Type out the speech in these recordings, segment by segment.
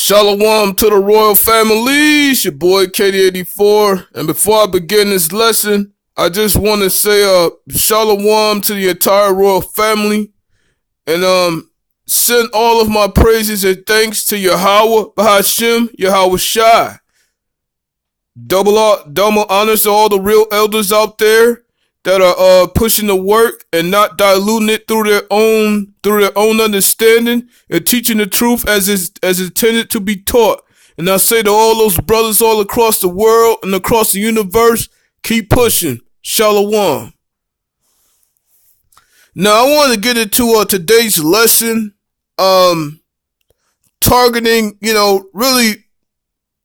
Shalom to the royal family. It's your boy KD84. And before I begin this lesson, I just want to say shalom to the entire royal family. And send all of my praises and thanks to Yahweh, Bahashim, Yahweh Shai. Double honors to all the real elders out there that are pushing the work and not diluting it through their own understanding and teaching the truth as intended to be taught. And I say to all those brothers all across the world and across the universe, keep pushing. Shalom. Now I want to get into today's lesson, targeting, really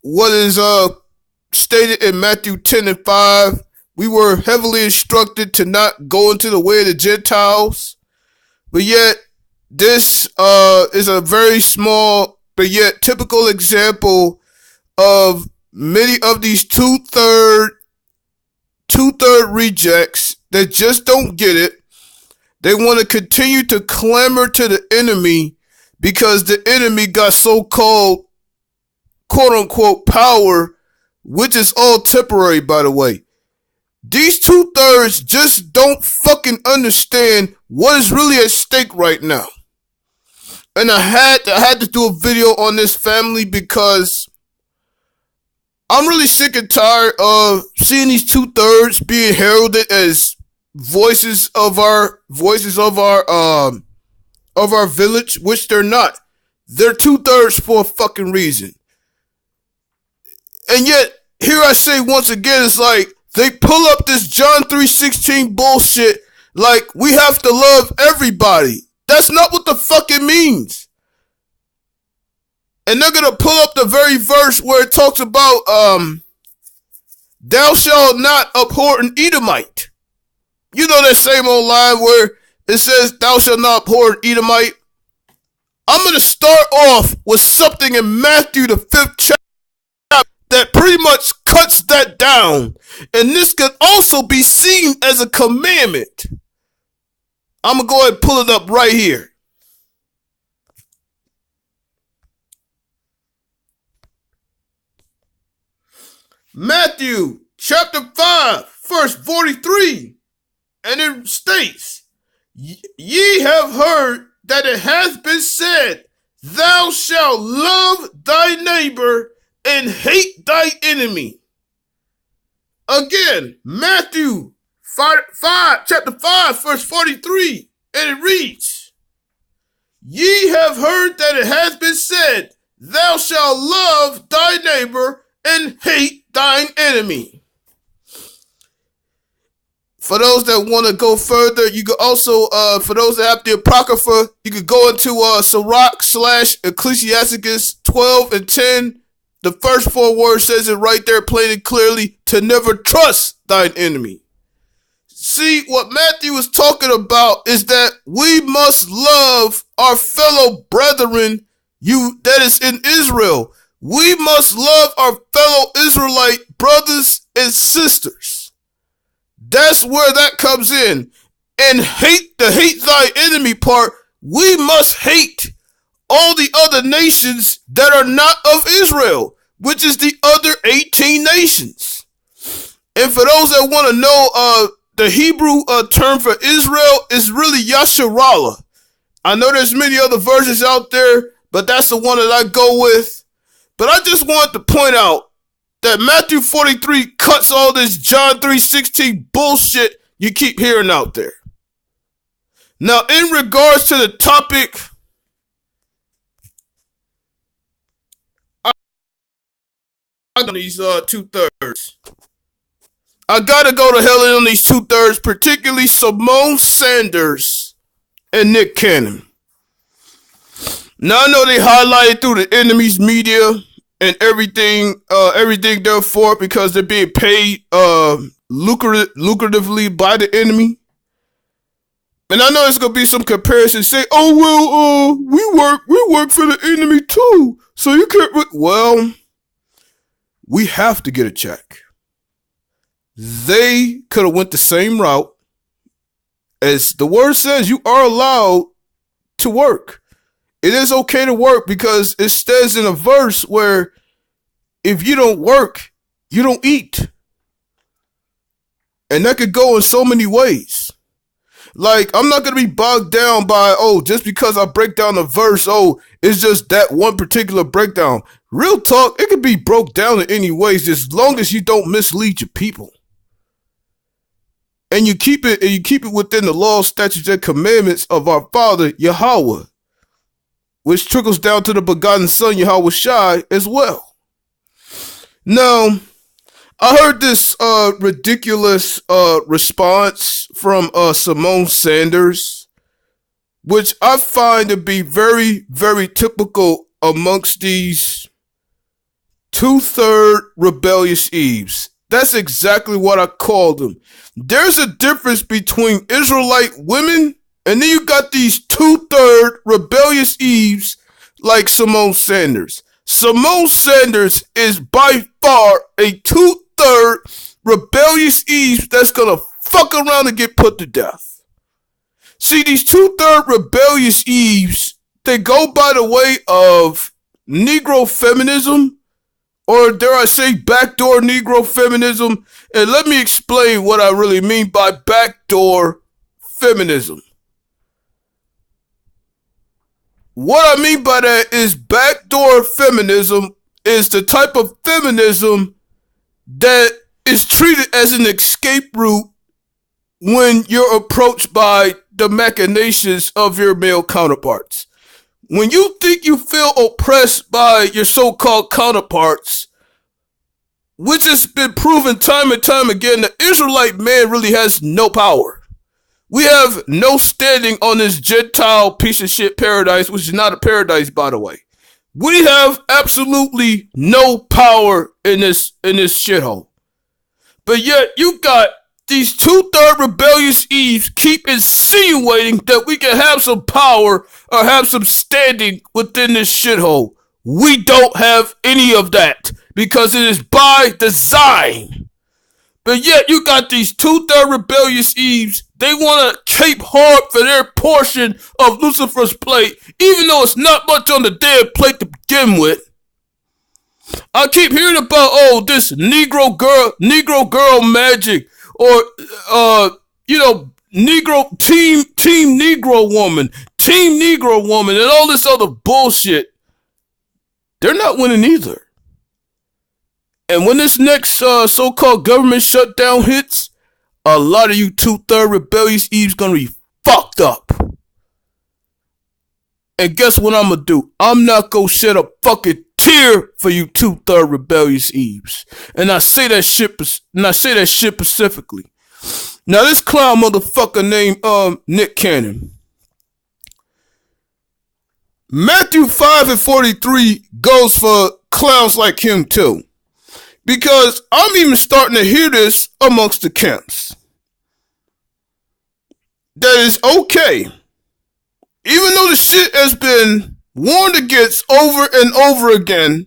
what is stated in Matthew 10 and 5. We were heavily instructed to not go into the way of the Gentiles, but yet this is a very small but yet typical example of many of these two-third rejects that just don't get it. They want to continue to clamor to the enemy because the enemy got so-called quote-unquote power, which is all temporary, by the way. These two-thirds just don't fucking understand what is really at stake right now. And I had to do a video on this family because I'm really sick and tired of seeing these two-thirds being heralded as voices of our village, which they're not. They're two-thirds for a fucking reason. And yet, here I say once again, it's like they pull up this John 3:16 bullshit like we have to love everybody. That's not what the fuck it means. And they're gonna pull up the very verse where it talks about thou shalt not abhor an Edomite. You know that same old line where it says thou shalt not abhor an Edomite. I'm gonna start off with something in Matthew the 5th chapter that pretty much cuts that down. And this could also be seen as a commandment. I'm going to go ahead and pull it up right here. Matthew chapter 5, verse 43. And it states, ye have heard that it has been said, thou shalt love thy neighbor and hate thy enemy. Again, Matthew chapter 5, verse 43, and it reads, ye have heard that it has been said, thou shalt love thy neighbor and hate thine enemy. For those that want to go further, you could also, for those that have the Apocrypha, you could go into Sirach / Ecclesiasticus 12 and 10. The first 4 words says it right there plain and clearly, to never trust thine enemy. See, what Matthew is talking about is that we must love our fellow brethren, that is in Israel. We must love our fellow Israelite brothers and sisters. That's where that comes in. And hate thy enemy part, we must hate all the other nations that are not of Israel, which is the other 18 nations. And for those that want to know, the Hebrew term for Israel is really Yasharallah. I know there's many other versions out there, but that's the one that I go with. But I just wanted to point out that Matthew 43 cuts all this John 3:16 bullshit you keep hearing out there. Now, in regards to the topic, on these two-thirds. I gotta go to hell on these two-thirds, particularly Symone Sanders and Nick Cannon. Now I know they highlighted through the enemy's media and everything therefore because they're being paid lucratively by the enemy. And I know there's gonna be some comparison. Say, oh well, we work for the enemy too, so you can't. Well, we have to get a check. They could have went the same route. As the word says, you are allowed to work. It is okay to work because it says in a verse where if you don't work, you don't eat. And that could go in so many ways. Like, I'm not going to be bogged down by, just because I break down a verse, it's just that one particular breakdown. Real talk, it could be broke down in any ways as long as you don't mislead your people. And you keep it within the law, statutes, and commandments of our Father, Yahweh, which trickles down to the begotten Son, Yahweh Shai, as well. Now, I heard this ridiculous response from Symone Sanders, which I find to be very, very typical amongst these two-third rebellious Eves. That's exactly what I call them. There's a difference between Israelite women, and then you got these two-third rebellious Eves like Symone Sanders. Symone Sanders is by far a two-third rebellious Eve that's gonna fuck around and get put to death. See, these two-third rebellious Eves, they go by the way of Negro feminism, or dare I say backdoor Negro feminism. And let me explain what I really mean by backdoor feminism. What I mean by that is backdoor feminism is the type of feminism that is treated as an escape route when you're approached by the machinations of your male counterparts. When you think you feel oppressed by your so-called counterparts, which has been proven time and time again, the Israelite man really has no power. We have no standing on this Gentile piece of shit paradise, which is not a paradise, by the way. We have absolutely no power in this shithole. But yet you got these two-third rebellious Eves keep insinuating that we can have some power or have some standing within this shithole. We don't have any of that because it is by design. But yet you got these two-third rebellious Eves. They want to keep hard for their portion of Lucifer's plate, even though it's not much on the damn plate to begin with. I keep hearing about, this Negro girl magic, or, Negro, team Negro woman, and all this other bullshit. They're not winning either. And when this next so-called government shutdown hits, a lot of you two-third rebellious Eves gonna be fucked up. And guess what I'm gonna do? I'm not gonna shed a fucking tear for you two-third rebellious Eves. And I say that shit specifically. Now this clown motherfucker named Nick Cannon. Matthew 5:43 goes for clowns like him too. Because I'm even starting to hear this amongst the camps. That is okay. Even though the shit has been warned against over and over again,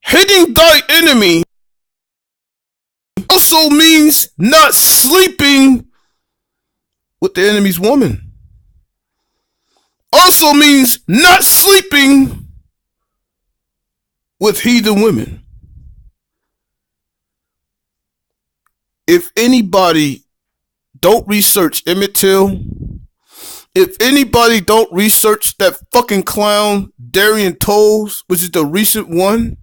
hitting thy enemy also means not sleeping with the enemy's woman. Also means not sleeping with heathen women. If anybody don't research Emmett Till, if anybody don't research that fucking clown Darian Tolles, which is the recent one,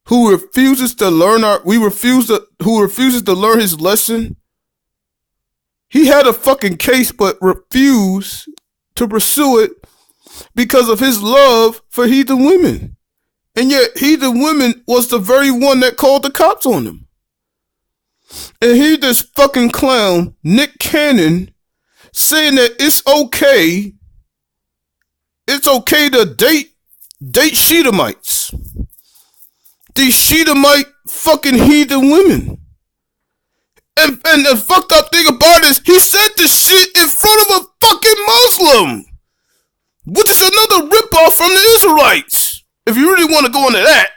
who refuses to learn who refuses to learn his lesson. He had a fucking case but refused to pursue it because of his love for heathen women. And yet heathen women was the very one that called the cops on him. And here this fucking clown, Nick Cannon, saying that it's okay to date Shedamites. These Shedamite fucking heathen women. And the fucked up thing about it is he said this shit in front of a fucking Muslim, which is another ripoff from the Israelites, if you really want to go into that.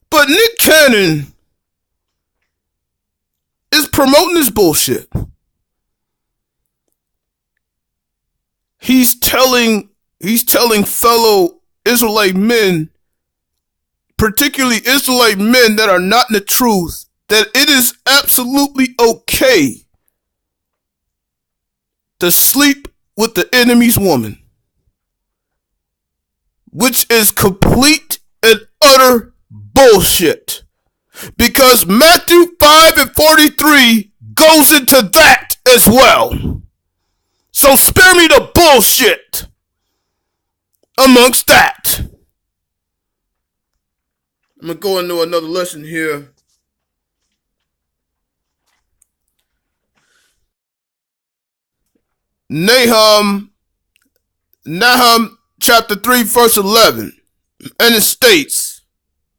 But Nick Cannon is promoting this bullshit. he's telling fellow Israelite men, particularly Israelite men that are not in the truth, that it is absolutely okay to sleep with the enemy's woman, which is complete and utter bullshit. Because Matthew 5:43 goes into that as well. So spare me the bullshit amongst that. I'm going to go into another lesson here. Nahum chapter 3 verse 11. And it states,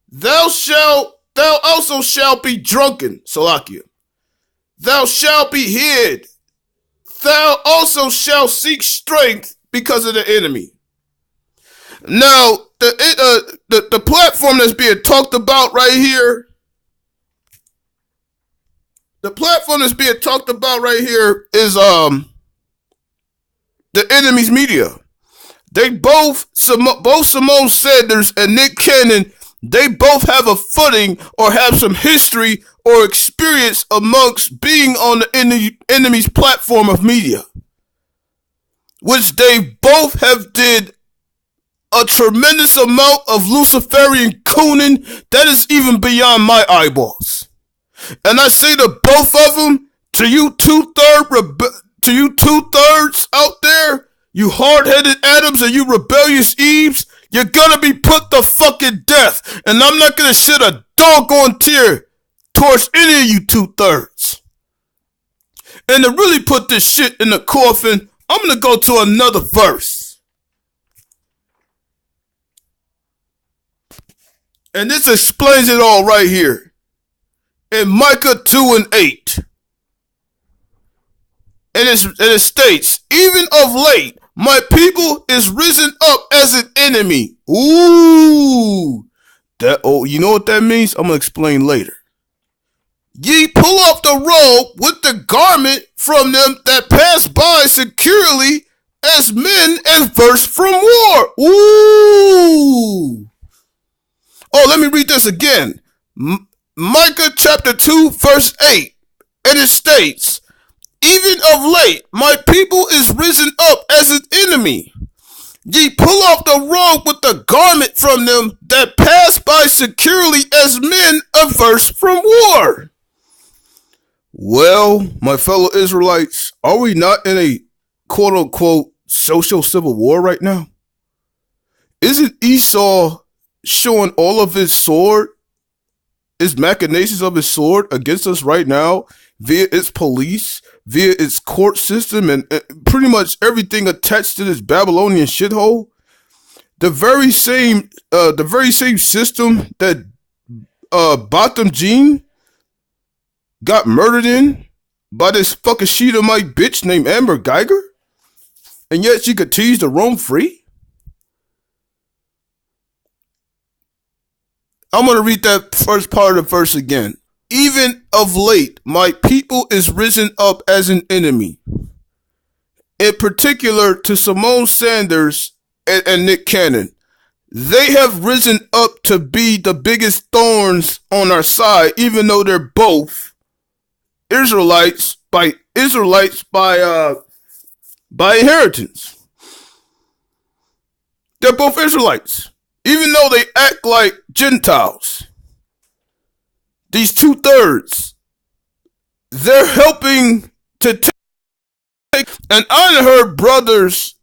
Thou also shalt be drunken, Salakia. Thou shalt be hid. Thou also shalt seek strength because of the enemy. Now, the platform that's being talked about right here, is the enemy's media. They both Symone Sanders and Nick Cannon, they both have a footing or have some history or experience amongst being on the enemy's platform of media, which they both have did a tremendous amount of Luciferian cooning that is even beyond my eyeballs. And I say to both of them, to you two-thirds out there, you hard-headed Adams and you rebellious Eves, you're gonna be put to fucking death. And I'm not gonna shed a doggone tear towards any of you two-thirds. And to really put this shit in the coffin, I'm gonna go to another verse. And this explains it all right here. In Micah 2:8. And it states, Even of late, my people is risen up as an enemy. Ooh. You know what that means? I'm going to explain later. Ye pull off the robe with the garment from them that pass by securely as men averse from war. Ooh. Oh, let me read this again. Micah chapter 2 verse 8. And it states, Even of late, my people is risen up as an enemy. Ye pull off the robe with the garment from them that pass by securely as men averse from war. Well, my fellow Israelites, are we not in a quote-unquote social civil war right now? Isn't Esau showing all of his machinations of his sword against us right now via its police, via its court system, and pretty much everything attached to this Babylonian shithole? The very same system that Botham Jean got murdered in by this fucking Shedemite bitch named Amber Geiger, and yet she continues to roam free. I'm going to read that first part of the verse again. Even of late, my people is risen up as an enemy. In particular to Symone Sanders and Nick Cannon. They have risen up to be the biggest thorns on our side, even though they're both Israelites by inheritance. They're both Israelites, even though they act like Gentiles. These two-thirds, they're helping to take, and I heard brothers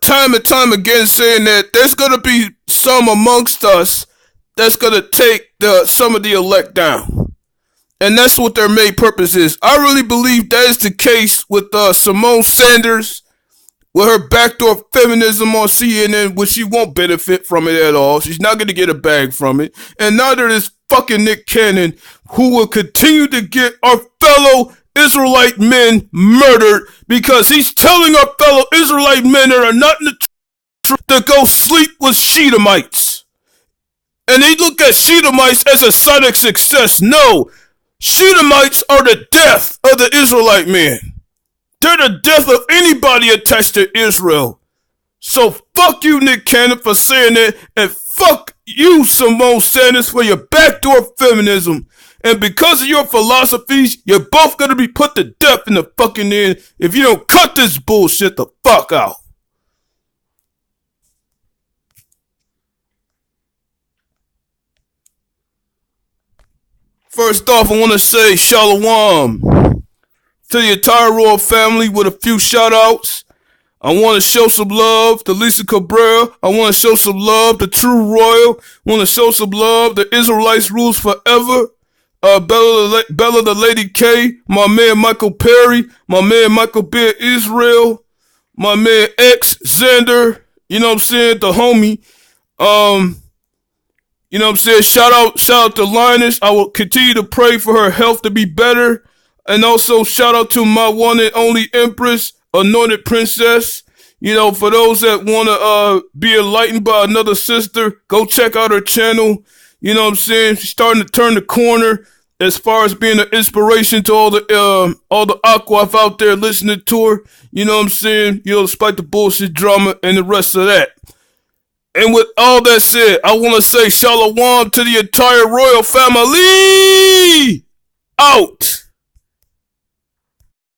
time and time again saying that there's going to be some amongst us that's going to take some of the elect down. And that's what their main purpose is. I really believe that is the case with Symone Sanders, with her backdoor feminism on CNN, which she won't benefit from it at all. She's not going to get a bag from it. And neither is fucking Nick Cannon, who will continue to get our fellow Israelite men murdered because he's telling our fellow Israelite men that are not in the truth to go sleep with Shedemites. And they look at Shedemites as a sign of success. No, Shedemites are the death of the Israelite man. They're the death of anybody attached to Israel. So fuck you, Nick Cannon, for saying that, and fuck you, Symone Sanders, for your backdoor feminism. And because of your philosophies, you're both gonna be put to death in the fucking end if you don't cut this bullshit the fuck out. First off, I want to say shalom to the entire royal family with a few shout outs. I want to show some love to Lisa Cabrera. I want to show some love to True Royal. I want to show some love to Israelites Rules Forever. Bella the Lady K. My man Michael Perry. My man Michael Beard Israel. My man X Xander. You know what I'm saying? The homie. You know what I'm saying? Shout out to Linus. I will continue to pray for her health to be better. And also shout out to my one and only Empress, Anointed Princess. You know, for those that want to be enlightened by another sister, go check out her channel. You know what I'm saying? She's starting to turn the corner as far as being an inspiration to all the Aquaf out there listening to her. You know what I'm saying? You know, despite the bullshit drama and the rest of that. And with all that said, I want to say shalom to the entire royal family. Out.